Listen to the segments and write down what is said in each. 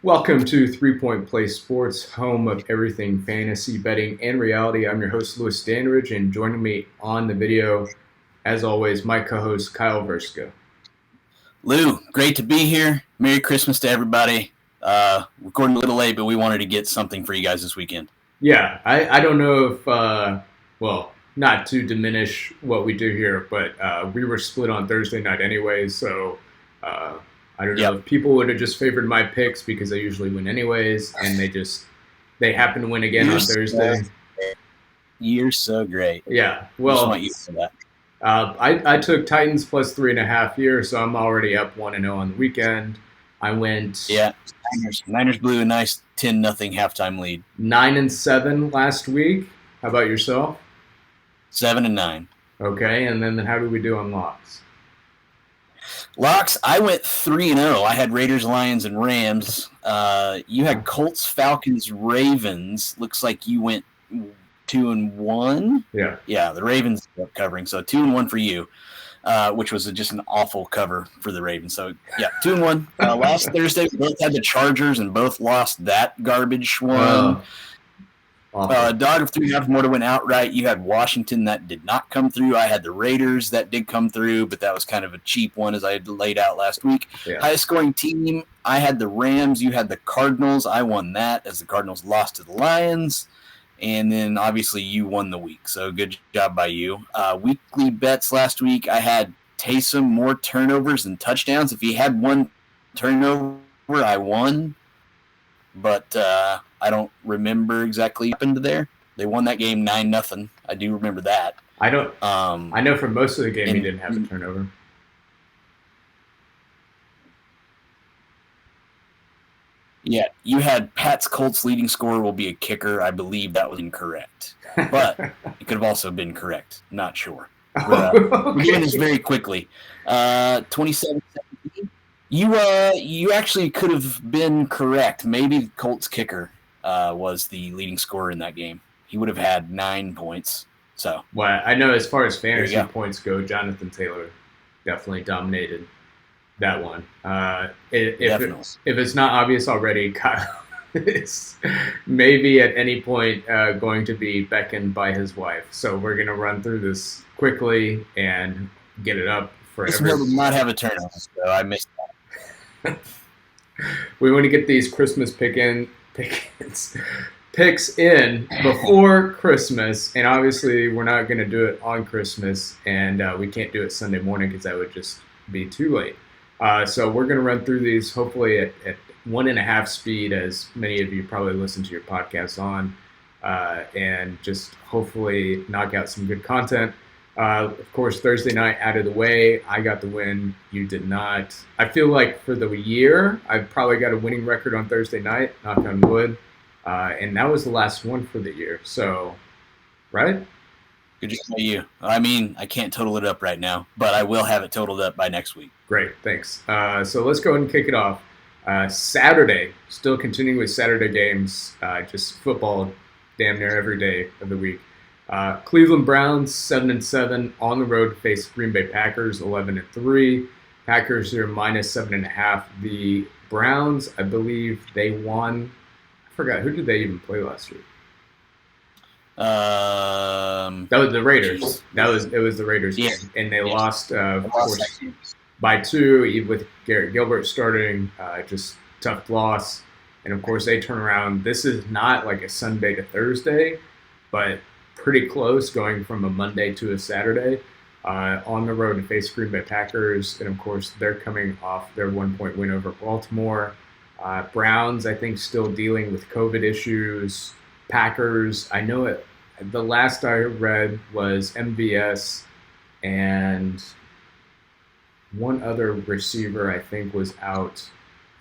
Welcome to 3 Point Play Sports, home of everything fantasy, betting, and reality. I'm your host, Louis Standridge, and joining me on the video, as always, my co-host, Kyle Verska. Lou, great to be here. Merry Christmas to everybody. Recording a little late, but we wanted to get something for you guys this weekend. Yeah, I don't know if, not to diminish what we do here, but we were split on Thursday night anyway, so I don't know if people would have just favored my picks because I usually win anyways, and they happen to win again on Thursday. You're so great. Yeah, well, just want you for that. I took Titans plus 3.5 here, so I'm already up 1-0 on the weekend. I went Niners blew a nice 10-0 halftime lead. 9-7 last week. How about yourself? 7-9. Okay, and then how did we do on locks? Locks, I went 3-0. I had Raiders, Lions, and Rams. You had Colts, Falcons, Ravens. Looks like you went 2-1. Yeah, the Ravens are covering, so 2-1 for you, which was just an awful cover for the Ravens. So yeah, 2-1. Last Thursday, we both had the Chargers and both lost that garbage one. Dog of 3.5 more to win outright. You had Washington that did not come through. I had the Raiders that did come through, but that was kind of a cheap one as I had laid out last week. Yeah. Highest scoring team, I had the Rams. You had the Cardinals. I won that as the Cardinals lost to the Lions. And then obviously you won the week. So good job by you. Weekly bets last week, I had Taysom more turnovers than touchdowns. If he had one turnover, I won. But I don't remember exactly what happened there. They won that game 9-0. I do remember that. I don't. I know for most of the game he didn't have a turnover. Yeah, you had Pat's Colts leading scorer will be a kicker. I believe that was incorrect, but it could have also been correct. Not sure. We're doing this very quickly. 27-17. You actually could have been correct. Maybe the Colts kicker was the leading scorer in that game. He would have had 9 points. So, well, I know as far as fantasy points go, Jonathan Taylor definitely dominated that one. If it's not obvious already, Kyle is maybe at any point going to be beckoned by his wife. So we're going to run through this quickly and get it up for everyone. This did not have a turnover, so I missed that. We want to get these Christmas picks in before Christmas, and obviously we're not going to do it on Christmas, and we can't do it Sunday morning because that would just be too late. So we're going to run through these hopefully at 1.5 speed, as many of you probably listen to your podcasts on, and just hopefully knock out some good content. Of course, Thursday night out of the way, I got the win. You did not. I feel like for the year, I've probably got a winning record on Thursday night, knock on wood, and that was the last one for the year. So, right? Good job by you. I mean, I can't total it up right now, but I will have it totaled up by next week. Great, thanks. So let's go ahead and kick it off. Saturday, still continuing with Saturday games, just football damn near every day of the week. Cleveland Browns 7-7 on the road to face Green Bay Packers 11-3. Packers are minus 7.5. The Browns, I believe they won. I forgot, who did they even play last year? That was the Raiders. It was the Raiders game, and they lost, of course, by 2 with Garrett Gilbert starting. Just tough loss, and of course they turn around. This is not like a Sunday to Thursday, but pretty close, going from a Monday to a Saturday on the road to face Green Bay Packers, and of course they're coming off their 1-point win over Baltimore. Browns, I think, still dealing with COVID issues. Packers, I know it. The last I read was MVS and one other receiver, I think, was out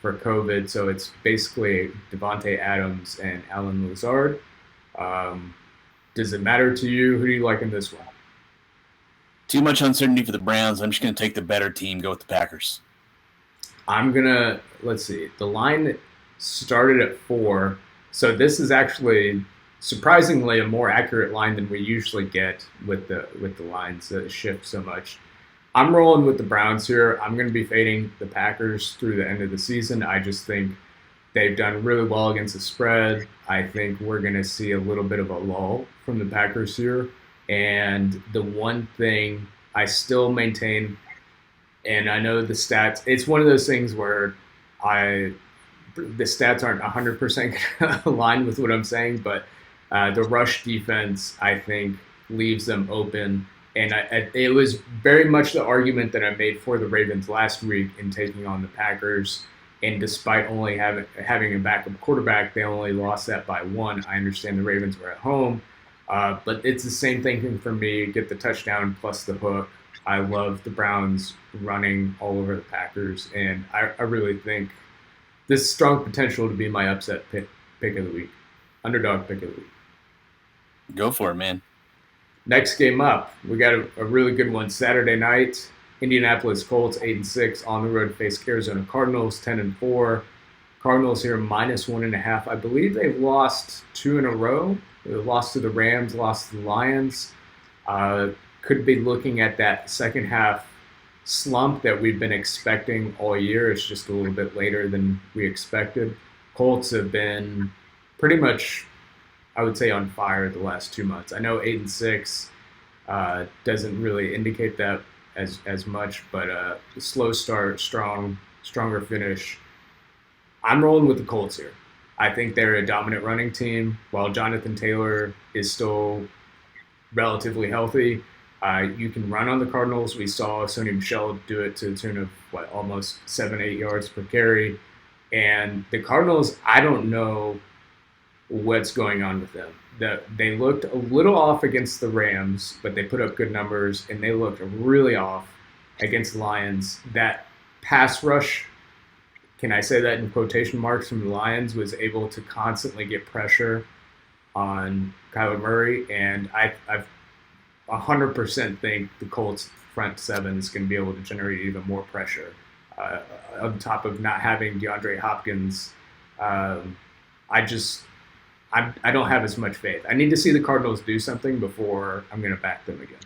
for COVID. So it's basically Devontae Adams and Alan Lazard. Does it matter to you? Who do you like in this one? Too much uncertainty for the Browns. I'm just going to take the better team, go with the Packers. Let's see. The line started at 4. So this is actually surprisingly a more accurate line than we usually get with the lines that shift so much. I'm rolling with the Browns here. I'm going to be fading the Packers through the end of the season. I just think They've done really well against the spread. I think we're going to see a little bit of a lull from the Packers here. And the one thing I still maintain, and I know the stats, it's one of those things where the stats aren't 100% aligned with what I'm saying, but the rush defense, I think, leaves them open. And it was very much the argument that I made for the Ravens last week in taking on the Packers. And despite only having a backup quarterback, they only lost that by 1. I understand the Ravens were at home, but it's the same thinking for me. Get the touchdown plus the hook. I love the Browns running all over the Packers, and I really think this strong potential to be my upset pick of the week, underdog pick of the week. Go for it, man. Next game up, we got a really good one Saturday night. Indianapolis Colts 8-6 on the road to face Arizona Cardinals 10-4. Cardinals here -1.5. I believe they've lost 2 in a row. They lost to the Rams, lost to the Lions. Could be looking at that second half slump that we've been expecting all year. It's just a little bit later than we expected. Colts have been pretty much, I would say, on fire the last 2 months. I know 8-6 doesn't really indicate that as much, but slow start, stronger finish. I'm rolling with the Colts here. I think they're a dominant running team. While Jonathan Taylor is still relatively healthy, you can run on the Cardinals. We saw Sony Michel do it to the tune of almost 7-8 yards per carry. And the Cardinals, I don't know what's going on with them. They looked a little off against the Rams, but they put up good numbers, and they looked really off against the Lions. That pass rush, can I say that in quotation marks, from the Lions, was able to constantly get pressure on Kyler Murray, and I've 100% think the Colts front seven is going to be able to generate even more pressure. On top of not having DeAndre Hopkins, I don't have as much faith. I need to see the Cardinals do something before I'm going to back them again.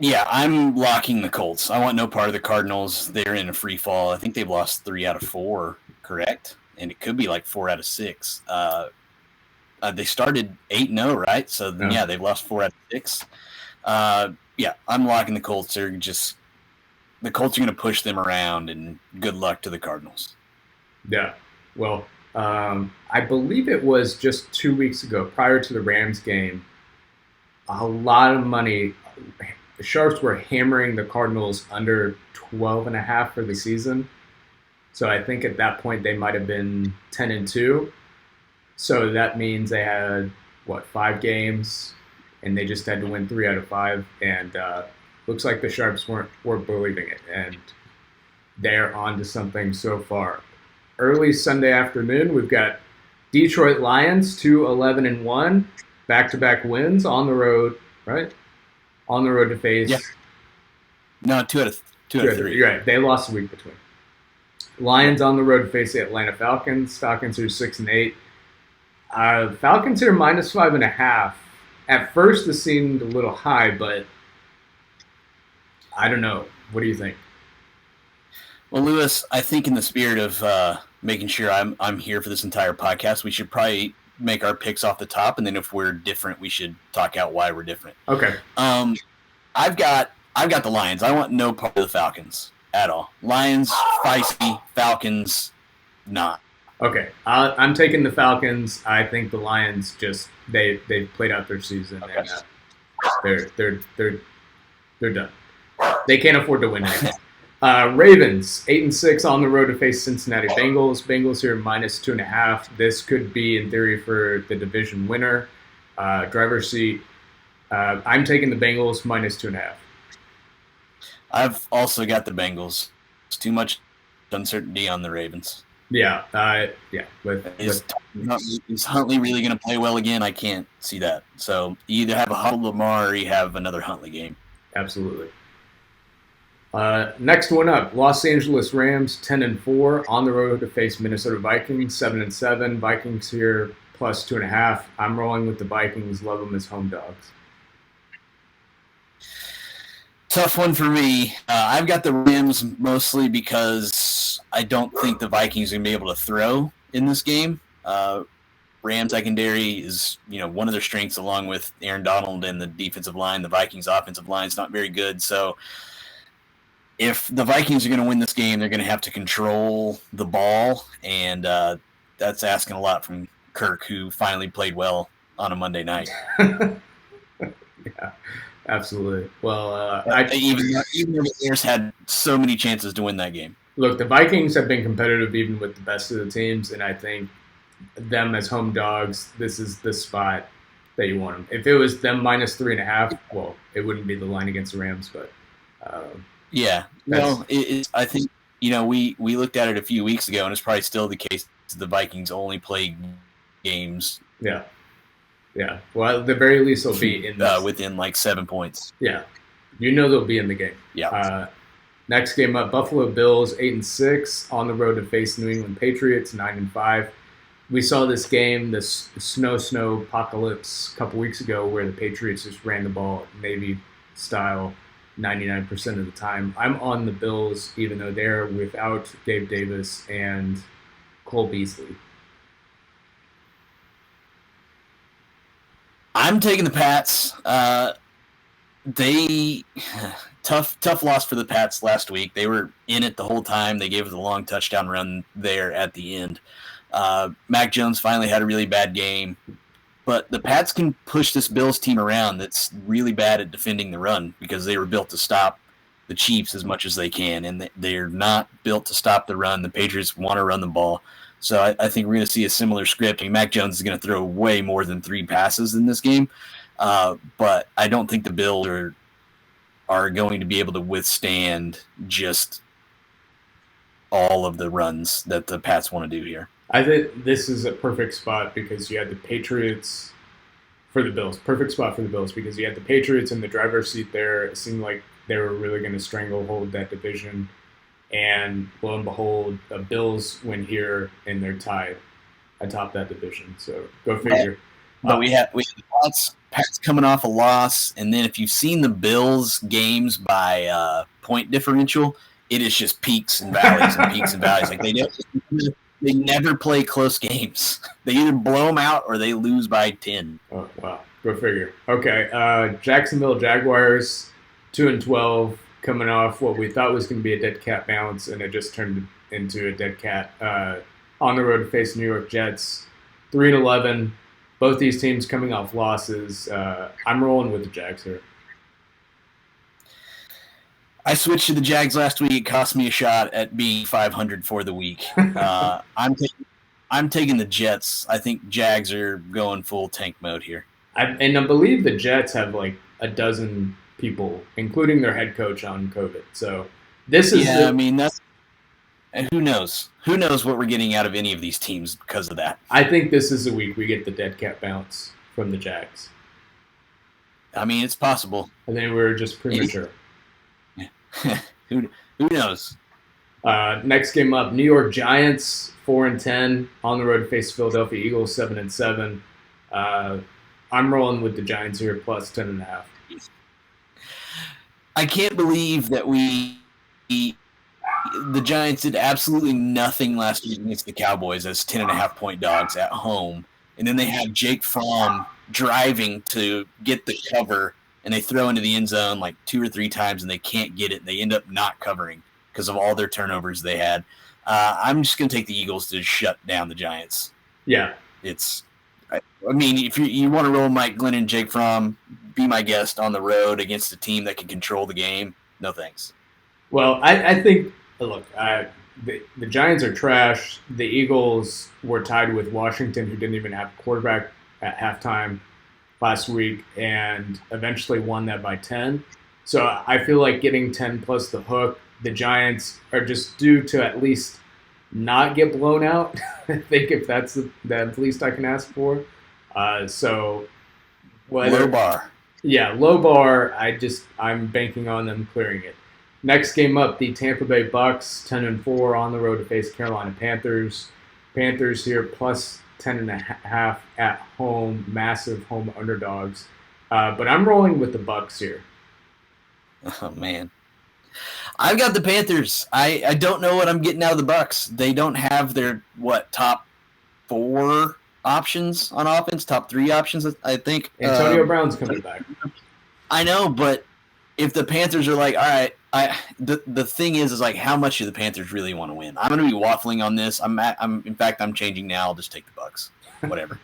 Yeah, I'm locking the Colts. I want no part of the Cardinals. They're in a free fall. I think they've lost 3 out of 4, correct? And it could be like 4 out of 6. They started 8-0, right? So, yeah, they've lost 4 out of 6. Yeah, I'm locking the Colts. The Colts are going to push them around, and good luck to the Cardinals. Yeah. Well, I believe it was just 2 weeks ago, prior to the Rams game, a lot of money. The Sharps were hammering the Cardinals under 12.5 for the season. So I think at that point they might have been 10-2. So that means they had, 5 games, and they just had to win 3 out of 5. And looks like the Sharps weren't believing it, and they're on to something so far. Early Sunday afternoon, we've got Detroit Lions 2-11-1, back-to-back wins on the road, right? On the road to face. Yeah. No, 2 out of 3. You're right. They lost a week between. Lions on the road to face the Atlanta Falcons. Falcons are 6-8. Falcons are -5.5. At first, this seemed a little high, but I don't know. What do you think? Well, Lewis, I think in the spirit of making sure I'm here for this entire podcast, we should probably make our picks off the top, and then if we're different, we should talk out why we're different. Okay. I've got the Lions. I want no part of the Falcons at all. Lions, feisty. Falcons, not. Okay. I'm taking the Falcons. I think the Lions they've played out their season, okay. And they're done. They can't afford to win anymore. Ravens 8-6 on the road to face Cincinnati Bengals. Bengals here -2.5. This could be in theory for the division winner. Driver's seat. I'm taking the Bengals -2.5. I've also got the Bengals. It's too much uncertainty on the Ravens. Yeah. Is Huntley really going to play well again? I can't see that. So you either have a Huddle Lamar or you have another Huntley game. Absolutely. Next one up, Los Angeles Rams 10-4 on the road to face Minnesota Vikings 7-7. Vikings here +2.5. I'm rolling with the Vikings. Love them as home dogs. Tough one for me. I've got the Rams mostly because I don't think the Vikings are going to be able to throw in this game. Rams secondary is, one of their strengths, along with Aaron Donald and the defensive line. The Vikings offensive line is not very good. So if the Vikings are going to win this game, they're going to have to control the ball, and that's asking a lot from Kirk, who finally played well on a Monday night. Yeah, absolutely. Well, even though the Bears had so many chances to win that game. Look, the Vikings have been competitive even with the best of the teams, and I think them as home dogs, this is the spot that you want them. If it was them minus 3.5, well, it wouldn't be the line against the Rams, but yeah. Well, I think we looked at it a few weeks ago, and it's probably still the case. The Vikings only play games. Yeah. Yeah. Well, at the very least, they'll be in within like 7 points. Yeah. They'll be in the game. Yeah. Next game up, Buffalo Bills 8-6 on the road to face New England Patriots 9-5. We saw this game, this snow apocalypse, a couple weeks ago, where the Patriots just ran the ball Navy style 99% of the time. I'm on the Bills, even though they're without Gabe Davis and Cole Beasley. I'm taking the Pats. They tough loss for the Pats last week. They were in it the whole time. They gave us a long touchdown run there at the end. Mac Jones finally had a really bad game, but the Pats can push this Bills team around that's really bad at defending the run because they were built to stop the Chiefs as much as they can, and they're not built to stop the run. The Patriots want to run the ball. So I think we're going to see a similar script. I mean, Mac Jones is going to throw way more than 3 passes in this game, but I don't think the Bills are going to be able to withstand just all of the runs that the Pats want to do here. I think this is a perfect spot because you had the Patriots for the Bills. Perfect spot for the Bills because you had the Patriots in the driver's seat there. It seemed like they were really going to stranglehold that division. And lo and behold, the Bills win here, and they're tied atop that division. So go figure. But we have the Pats coming off a loss, and then if you've seen the Bills games by point differential, it is just peaks and valleys and peaks and valleys. Like they never play close games. They either blow them out or they lose by 10. Oh wow, go figure. Okay, Jacksonville Jaguars 2-12. Coming off what we thought was going to be a dead cat bounce, and it just turned into a dead cat. On the road to face New York Jets, 3-11. Both these teams coming off losses. I'm rolling with the Jags here. I switched to the Jags last week. It cost me a shot at being 500 for the week. I'm taking the Jets. I think Jags are going full tank mode here. I believe the Jets have like a dozen people, including their head coach, on COVID. So this is that's who knows? Who knows what we're getting out of any of these teams because of that? I think this is the week we get the dead cat bounce from the Jags. I mean, it's possible. I think we're just premature. Who knows? Next game up, New York Giants 4-10 on the road to face Philadelphia Eagles 7-7. I'm rolling with the Giants here plus 10.5. I can't believe that the Giants did absolutely nothing last week against the Cowboys as 10.5-point dogs at home. And then they have Jake Fromm driving to get the cover, and they throw into the end zone like 2 or 3 times, and they can't get it. They end up not covering because of all their turnovers they had. I'm just going to take the Eagles to shut down the Giants. Yeah. I mean, if you want to roll Mike Glenn and Jake Fromm, be my guest on the road against a team that can control the game. No thanks. Well, I think, look, the Giants are trash. The Eagles were tied with Washington, who didn't even have a quarterback at halftime last week, and eventually won that by 10. So I feel like getting 10 plus the hook, the Giants are just due to at least not get blown out. I think if that's the least I can ask for. So low bar. Yeah, low bar. I'm banking on them clearing it. Next game up, the Tampa Bay Bucks 10-4 on the road to face Carolina Panthers. Panthers here plus 10.5 at home, massive home underdogs. But I'm rolling with the Bucks here. Oh man, I've got the Panthers. I don't know what I'm getting out of the Bucks. They don't have their top 4 options on offense, top 3 options, I think. Antonio Brown's coming back. I know, but if the Panthers are like, all right, the thing is like, how much do the Panthers really want to win? I'm going to be waffling on this. In fact, I'm changing now. I'll just take the Bucks. Whatever.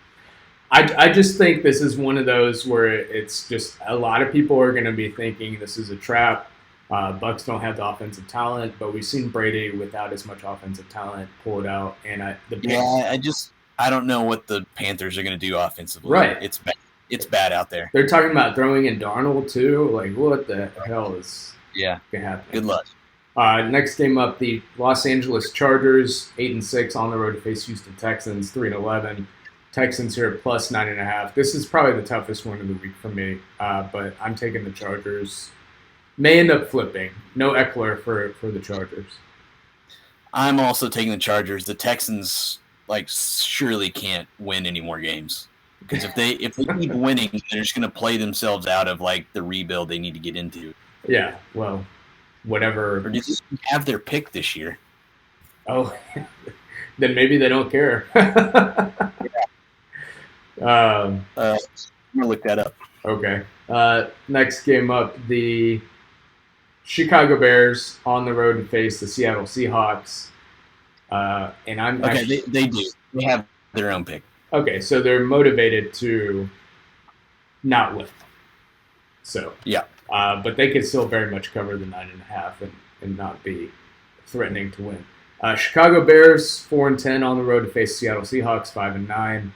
I just think this is one of those where it's just a lot of people are going to be thinking this is a trap. Bucks don't have the offensive talent, but we've seen Brady without as much offensive talent pull it out. And I don't know what the Panthers are going to do offensively. Right. It's bad out there. They're talking about throwing in Darnold too. Like, what the hell is going to happen? Good luck. Next game up, the Los Angeles Chargers, 8-6 on the road to face Houston Texans, 3-11. Texans here plus 9.5. This is probably the toughest one of the week for me, but I'm taking the Chargers. May end up flipping. No Eckler for the Chargers. I'm also taking the Chargers. The Texans surely can't win any more games, because if they keep winning, they're just going to play themselves out of the rebuild they need to get into. Yeah, well, whatever. Or did they have their pick this year? Oh, then maybe they don't care. I'm gonna look that up. Okay. Next game up, the Chicago Bears on the road to face the Seattle Seahawks. And I'm okay. They do. They have their own pick. Okay, so they're motivated to not win. So yeah, but they could still very much cover the 9.5 and not be threatening to win. Chicago Bears 4-10 on the road to face Seattle Seahawks 5-9.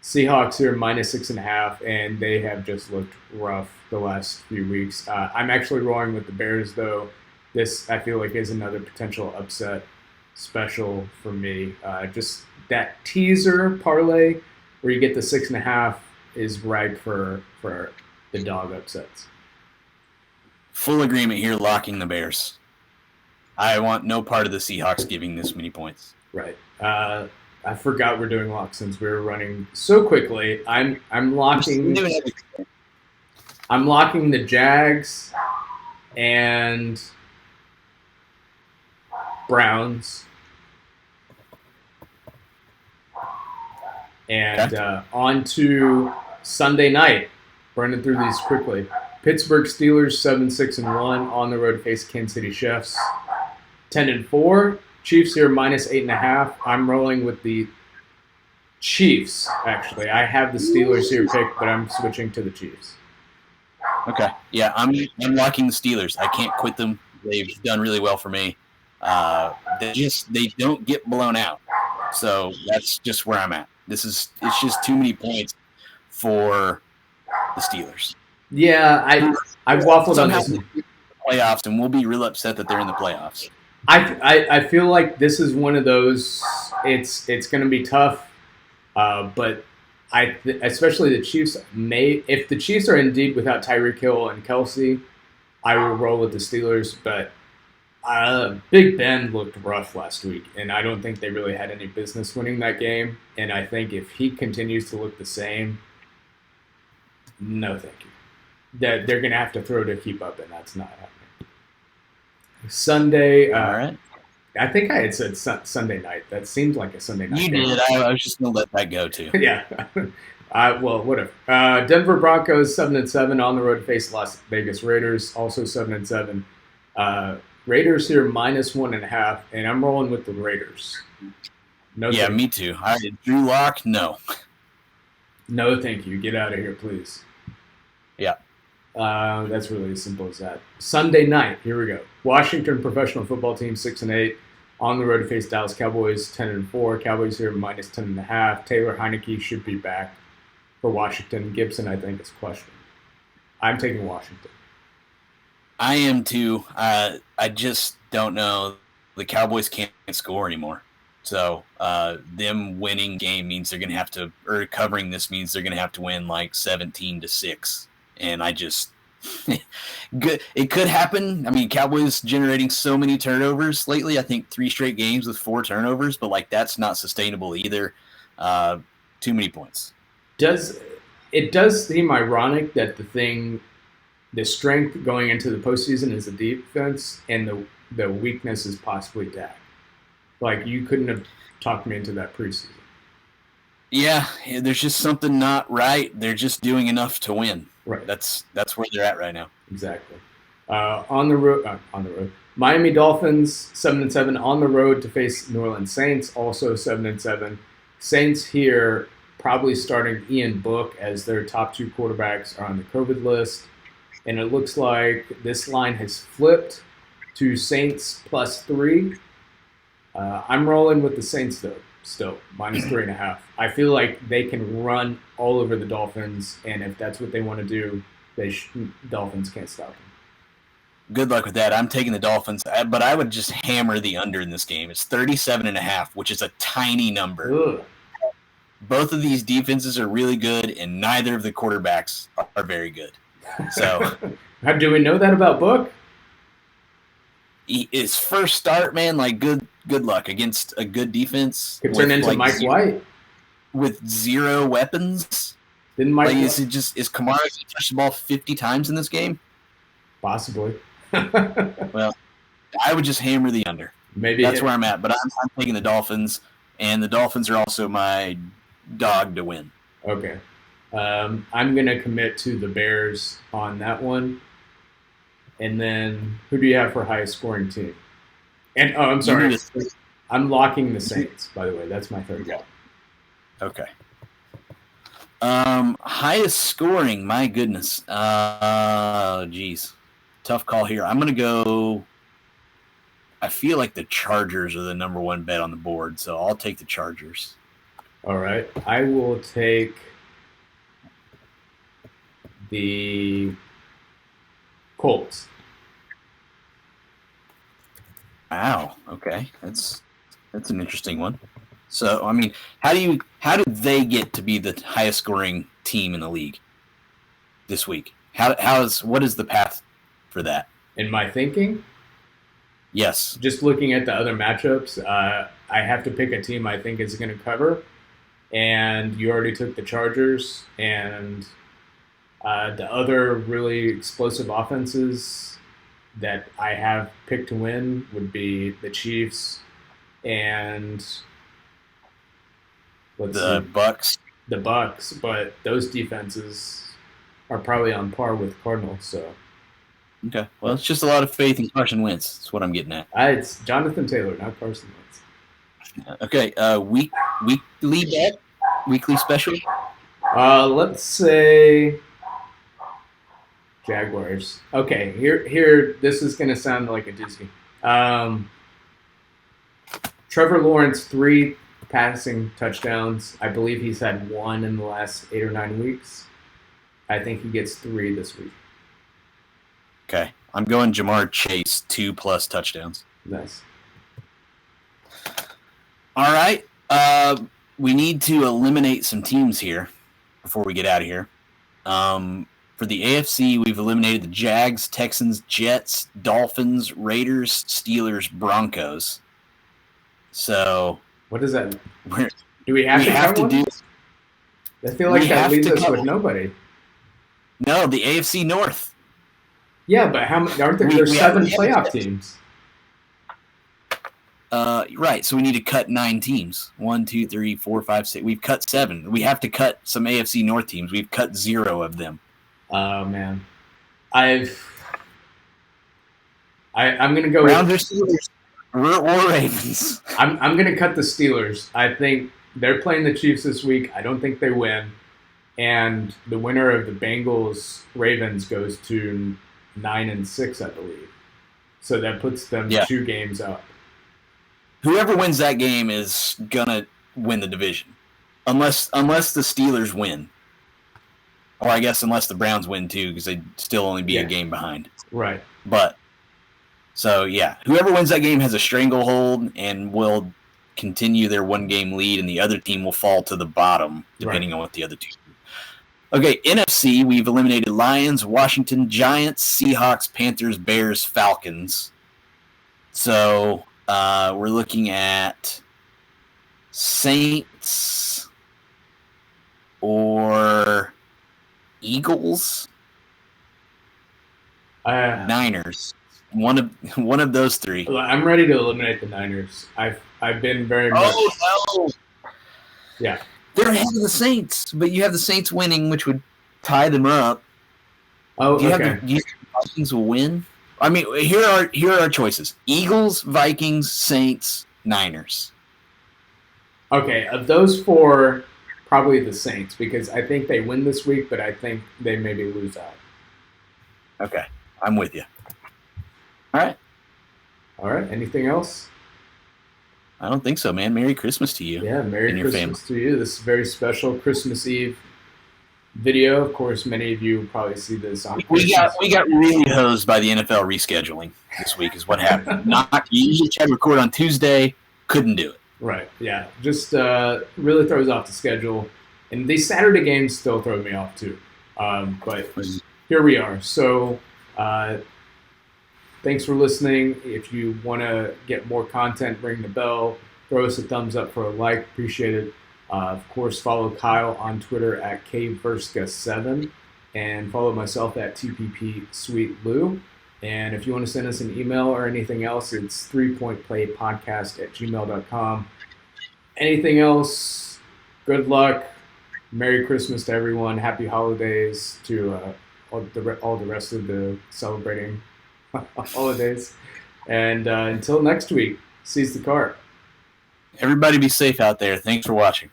Seahawks here minus 6.5, and they have just looked rough the last few weeks. I'm actually rolling with the Bears, though. This, I feel like, is another potential upset special for me. Just that teaser parlay where you get the 6.5 is ripe for the dog upsets. Full agreement here, locking the Bears. I want no part of the Seahawks giving this many points. Right. I forgot we're doing locks since we were running so quickly. I'm locking the Jags and Browns. And on to Sunday night. Running through these quickly. Pittsburgh Steelers 7-6-1 on the road to face Kansas City Chiefs 10-4. Chiefs here minus 8.5. I'm rolling with the Chiefs, actually. I have the Steelers here picked, but I'm switching to the Chiefs. Okay. Yeah, I'm locking the Steelers. I can't quit them. They've done really well for me. They don't get blown out. So that's just where I'm at. It's just too many points for the Steelers. Yeah, I've waffled on this playoffs, and we'll be real upset that they're in the playoffs. I feel like this is one of those. It's going to be tough, but especially the Chiefs if the Chiefs are indeed without Tyreek Hill and Kelsey, I will roll with the Steelers. But Big Ben looked rough last week, and I don't think they really had any business winning that game. And I think if he continues to look the same, no, thank you. They're going to have to throw to keep up, and that's not happening. Sunday. All right. I think I had said Sunday night. That seemed like a Sunday night. You game. did. I was just going to let that go, too. Yeah. Well, whatever. Denver Broncos 7-7 on the road to face Las Vegas Raiders, also 7-7. Raiders here minus 1.5, and I'm rolling with the Raiders. No. Yeah, me too. Drew Lock, no. No, thank you. Get out of here, please. Yeah. That's really as simple as that. Sunday night, here we go. Washington professional football team 6-8 on the road to face Dallas Cowboys 10-4. Cowboys here minus 10.5. Taylor Heineke should be back for Washington. Gibson, I think, is questioned. I'm taking Washington. I am too. I just don't know. The Cowboys can't score anymore. So them winning game means they're going to have to, or covering this means they're going to have to win 17-6. And I just, it could happen. I mean, Cowboys generating so many turnovers lately. I think 3 straight games with 4 turnovers, but that's not sustainable either. Too many points. It does seem ironic that the thing the strength going into the postseason is the defense, and the weakness is possibly Dak. Like, you couldn't have talked me into that preseason. Yeah, there's just something not right. They're just doing enough to win. Right. That's where they're at right now. Exactly. On the road. Miami Dolphins 7-7 on the road to face New Orleans Saints, also 7-7. Saints here probably starting Ian Book as their top two quarterbacks are on the COVID list, and it looks like this line has flipped to Saints +3. I'm rolling with the Saints though. Still -3.5. I feel like they can run all over the Dolphins, and if that's what they want to do, Dolphins can't stop them. Good luck with that. I'm taking the Dolphins, but I would just hammer the under in this game. It's 37.5, which is a tiny number. Ugh. Both of these defenses are really good, and neither of the quarterbacks are very good. So, how do we know that about Book? His first start, man, like good luck against a good defense. Could turn into like Mike White with zero weapons. Didn't Mike? Like, is Kamara going to touch the ball 50 times in this game? Possibly. Well, I would just hammer the under. Maybe that's where I'm at. But I'm taking the Dolphins, and the Dolphins are also my dog to win. Okay, I'm gonna commit to the Bears on that one. And then, who do you have for highest scoring team? And I'm sorry, I'm locking the Saints. By the way, that's my third lock. Okay. Highest scoring. My goodness. Geez, tough call here. I'm gonna go. I feel like the Chargers are the number one bet on the board, so I'll take the Chargers. All right, I will take the Colts. Wow. Okay, that's an interesting one. So, I mean, how do they get to be the highest scoring team in the league this week? What is the path for that? In my thinking, yes. Just looking at the other matchups, I have to pick a team I think is going to cover, and you already took the Chargers, and the other really explosive offenses that I have picked to win would be the Chiefs and Bucks. The Bucks, but those defenses are probably on par with Cardinals. So, okay, well, it's just a lot of faith in Carson Wentz. That's what I'm getting at. It's Jonathan Taylor, not Carson Wentz. Okay, weekly bet, weekly special. Let's say Jaguars. Okay, here. This is gonna sound like a Disney. Trevor Lawrence 3 passing touchdowns. I believe he's had 1 in the last 8 or 9 weeks. I think he gets 3 this week. Okay, I'm going Jamar Chase 2+ touchdowns. Nice. All right, we need to eliminate some teams here before we get out of here. For the AFC, we've eliminated the Jags, Texans, Jets, Dolphins, Raiders, Steelers, Broncos. So, what does that mean? Do we have to do? I feel like that leaves us with nobody. No, the AFC North. Yeah, but how many? Aren't there 7 playoff teams? Right. So we need to cut 9 teams. 1, 2, 3, 4, 5, 6. We've cut 7. We have to cut some AFC North teams. We've cut 0 of them. Oh man, I'm gonna go Browns or Steelers or Ravens. I'm gonna cut the Steelers. I think they're playing the Chiefs this week. I don't think they win, and the winner of the Bengals Ravens goes to 9-6, I believe. So that puts them 2 games up. Whoever wins that game is gonna win the division, unless the Steelers win. Or I guess unless the Browns win too, because they'd still only be a game behind. Right. But, so yeah, whoever wins that game has a stranglehold and will continue their 1-game lead, and the other team will fall to the bottom, depending on what the other two do. Okay, NFC, we've eliminated Lions, Washington, Giants, Seahawks, Panthers, Bears, Falcons. So we're looking at Saints or Eagles. Niners. One of those three. I'm ready to eliminate the Niners. I've been very much. Oh no! Yeah, they're ahead of the Saints, but you have the Saints winning, which would tie them up. Oh, do you okay. have the Vikings will win? I mean, here are our choices: Eagles, Vikings, Saints, Niners. Okay, of those four, probably the Saints, because I think they win this week, but I think they maybe lose out. Okay, I'm with you. All right. All right. Anything else? I don't think so, man. Merry Christmas to you. Yeah, Merry Christmas to you. This is a very special Christmas Eve video. Of course, many of you probably see this on Christmas. We got really hosed by the NFL rescheduling this week is what happened. You usually try to record on Tuesday, couldn't do it. Right, yeah. Just really throws off the schedule. And these Saturday games still throw me off too. But here we are. So thanks for listening. If you want to get more content, ring the bell. Throw us a thumbs up for a like. Appreciate it. Of course, follow Kyle on Twitter at KVerska7 and follow myself at TPP And if you want to send us an email or anything else, it's 3pointplaypodcast@gmail.com. Anything else, good luck. Merry Christmas to everyone. Happy holidays to all the rest of the celebrating holidays. And until next week, seize the car. Everybody be safe out there. Thanks for watching.